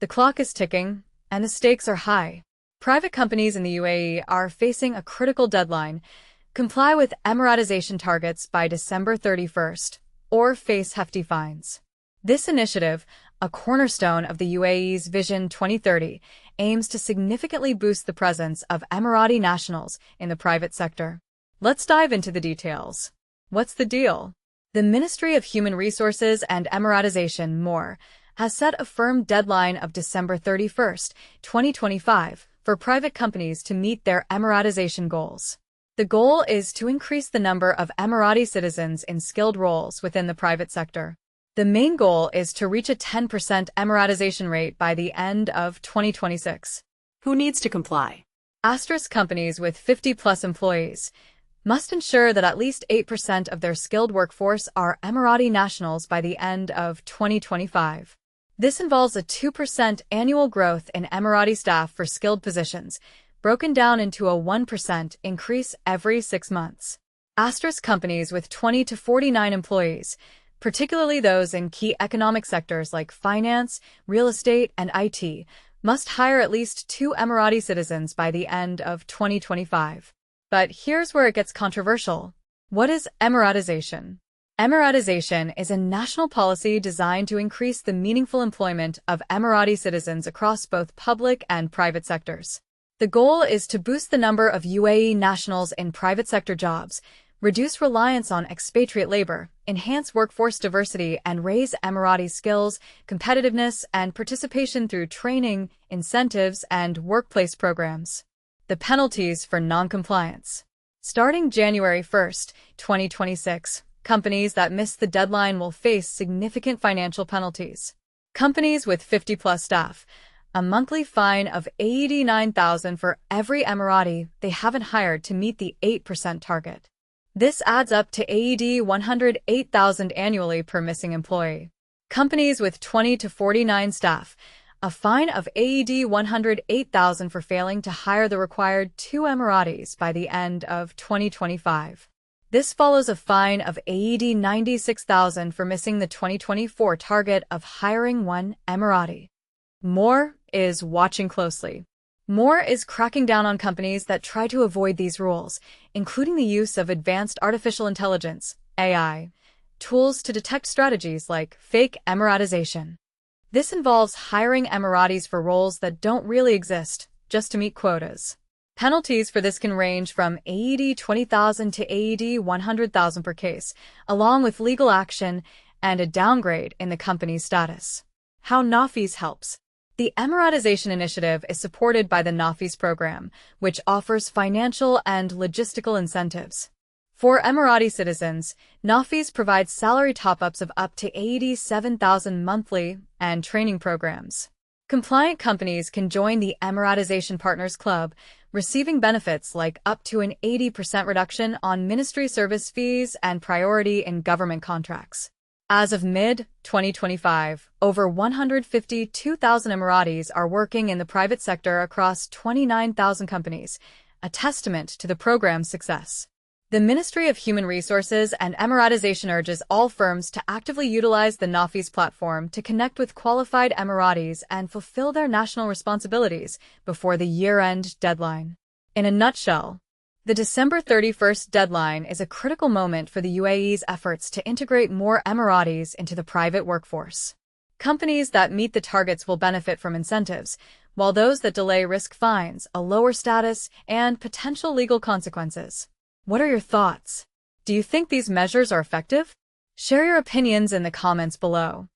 The clock is ticking, and the stakes are high. Private companies in the UAE are facing a critical deadline: comply with Emiratisation targets by December 31st, or face hefty fines. This initiative, a cornerstone of the UAE's Vision 2030, aims to significantly boost the presence of Emirati nationals in the private sector. Let's dive into the details. What's the deal? The Ministry of Human Resources and Emiratisation, MoHRE, has set a firm deadline of December 31st, 2025, for private companies to meet their Emiratisation goals. The goal is to increase the number of Emirati citizens in skilled roles within the private sector. The main goal is to reach a 10% Emiratisation rate by the end of 2026. Who needs to comply? Companies with 50-plus employees must ensure that at least 8% of their skilled workforce are Emirati nationals by the end of 2025. This involves a 2% annual growth in Emirati staff for skilled positions, broken down into a 1% increase every 6 months. Companies with 20 to 49 employees, particularly those in key economic sectors like finance, real estate, and IT, must hire at least 2 Emirati citizens by the end of 2025. But here's where it gets controversial. What is Emiratisation? Emiratisation is a national policy designed to increase the meaningful employment of Emirati citizens across both public and private sectors. The goal is to boost the number of UAE nationals in private sector jobs, reduce reliance on expatriate labor, enhance workforce diversity, and raise Emirati skills, competitiveness, and participation through training, incentives, and workplace programs. The penalties for non-compliance. Starting January 1, 2026, companies that miss the deadline will face significant financial penalties. Companies with 50-plus staff, a monthly fine of 89,000 for every Emirati they haven't hired to meet the 8% target. This adds up to 108,000 annually per missing employee. Companies with 20 to 49 staff, a fine of 108,000 for failing to hire the required 2 Emiratis by the end of 2025. This follows a fine of 96,000 for missing the 2024 target of hiring 1 Emirati. MoHRE is watching closely. MoHRE is cracking down on companies that try to avoid these rules, including the use of advanced artificial intelligence, AI, tools to detect strategies like fake Emiratisation. This involves hiring Emiratis for roles that don't really exist, just to meet quotas. Penalties for this can range from 20,000 to 100,000 per case, along with legal action and a downgrade in the company's status. How NAFIS helps. The Emiratisation initiative is supported by the NAFIS program, which offers financial and logistical incentives. For Emirati citizens, NAFIS provides salary top-ups of up to 87,000 monthly and training programs. Compliant companies can join the Emiratisation Partners Club, receiving benefits like up to an 80% reduction on ministry service fees and priority in government contracts. As of mid-2025, over 152,000 Emiratis are working in the private sector across 29,000 companies, a testament to the program's success. The Ministry of Human Resources and Emiratisation urges all firms to actively utilize the NAFIS platform to connect with qualified Emiratis and fulfill their national responsibilities before the year-end deadline. In a nutshell, the December 31st deadline is a critical moment for the UAE's efforts to integrate more Emiratis into the private workforce. Companies that meet the targets will benefit from incentives, while those that delay risk fines, a lower status, and potential legal consequences. What are your thoughts? Do you think these measures are effective? Share your opinions in the comments below.